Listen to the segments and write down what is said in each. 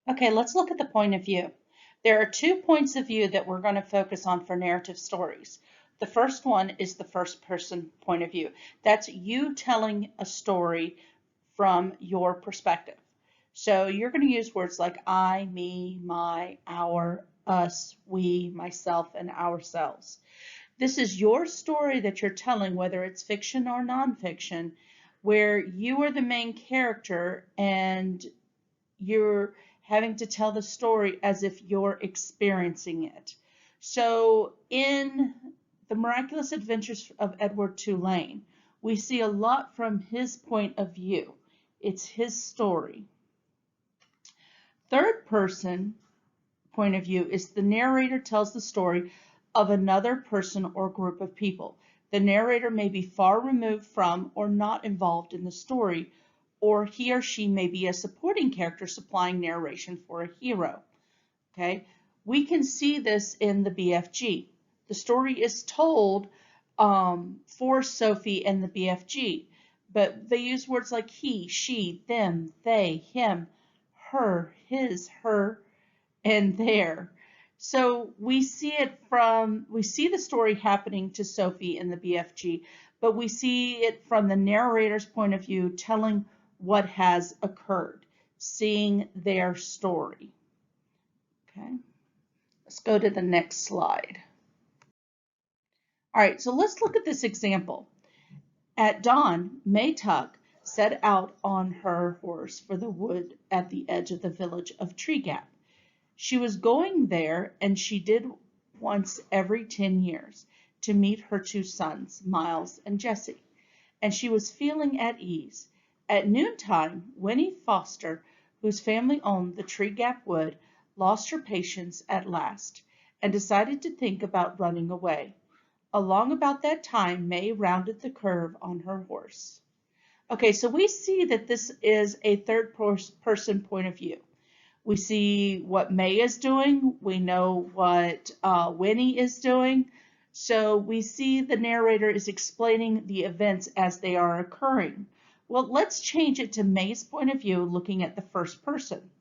Okay, let's look at the point of view. There are two points of view that we're going to focus on for narrative stories. The first one is the first person point of view. That's you telling a story from your perspective. So you're going to use words like I, me, my, our, us, we, myself, and ourselves. This is your story that you're telling, whether it's fiction or nonfiction, where you are the main character and you're having to tell the story as if you're experiencing it. So in The Miraculous Adventures of Edward Tulane, we see a lot from his point of view. It's his story. Third person point of view is the narrator tells the story of another person or group of people. The narrator may be far removed from or not involved in the story, or he or she may be a supporting character supplying narration for a hero. Okay, we can see this in the BFG. The story is told for Sophie and the BFG, but they use words like he, she, them, they, him, her, his, her, and there. So we see the story happening to Sophie in the BFG, but we see it from the narrator's point of view, telling what has occurred, seeing their story. Okay, let's go to the next slide. All right, so let's look at this example. At dawn, May Tuck set out on her horse for the wood at the edge of the village of Tree Gap. She was going there, and she did once every 10 years, to meet her two sons, Miles and Jesse, and she was feeling at ease. At noontime, Winnie Foster, whose family owned the Tree Gap Wood, lost her patience at last, and decided to think about running away. Along about that time, May rounded the curve on her horse. Okay, so we see that this is a third person point of view. We see what May is doing. We know what Winnie is doing. So we see the narrator is explaining the events as they are occurring. Well, let's change it to May's point of view, looking at the first person.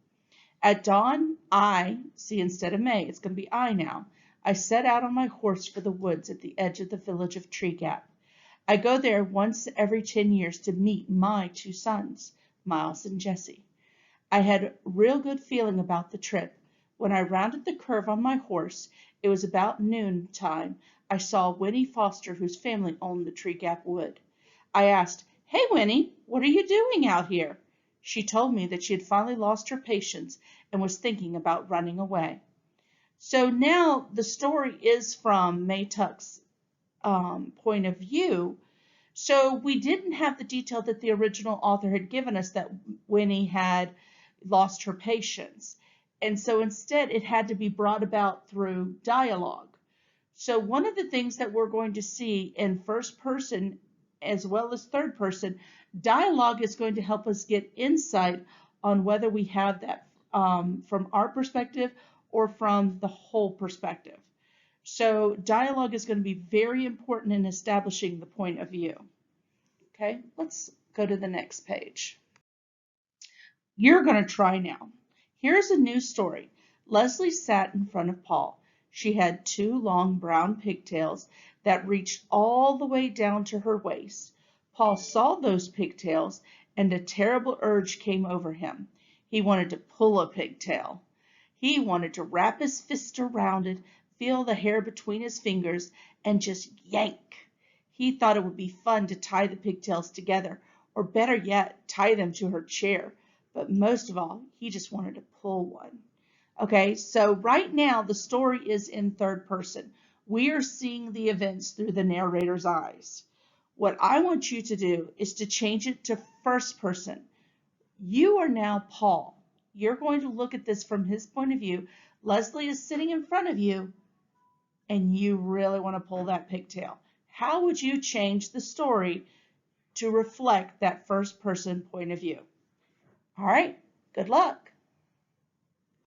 At dawn, instead of May, it's going to be I now. I set out on my horse for the woods at the edge of the village of Tree Gap. I go there once every 10 years to meet my two sons, Miles and Jesse. I had real good feeling about the trip. When I rounded the curve on my horse, it was about noon time, I saw Winnie Foster, whose family owned the Tree Gap Wood. I asked, "Hey, Winnie, what are you doing out here?" She told me that she had finally lost her patience and was thinking about running away. So now the story is from May Tuck's point of view. So we didn't have the detail that the original author had given us that Winnie had lost her patience. And so instead it had to be brought about through dialogue. So one of the things that we're going to see in first person as well as third person, dialogue is going to help us get insight on whether we have that from our perspective or from the whole perspective. So dialogue is going to be very important in establishing the point of view. Okay, let's go to the next page. You're going to try now. Here's a new story. Leslie sat in front of Paul. She had two long brown pigtails that reached all the way down to her waist. Paul saw those pigtails, and a terrible urge came over him. He wanted to pull a pigtail. He wanted to wrap his fist around it, feel the hair between his fingers, and just yank. He thought it would be fun to tie the pigtails together, or better yet, tie them to her chair. But most of all, he just wanted to pull one. Okay, so right now the story is in third person. We are seeing the events through the narrator's eyes. What I want you to do is to change it to first person. You are now Paul. You're going to look at this from his point of view. Leslie is sitting in front of you, and you really want to pull that pigtail. How would you change the story to reflect that first person point of view? All right, good luck.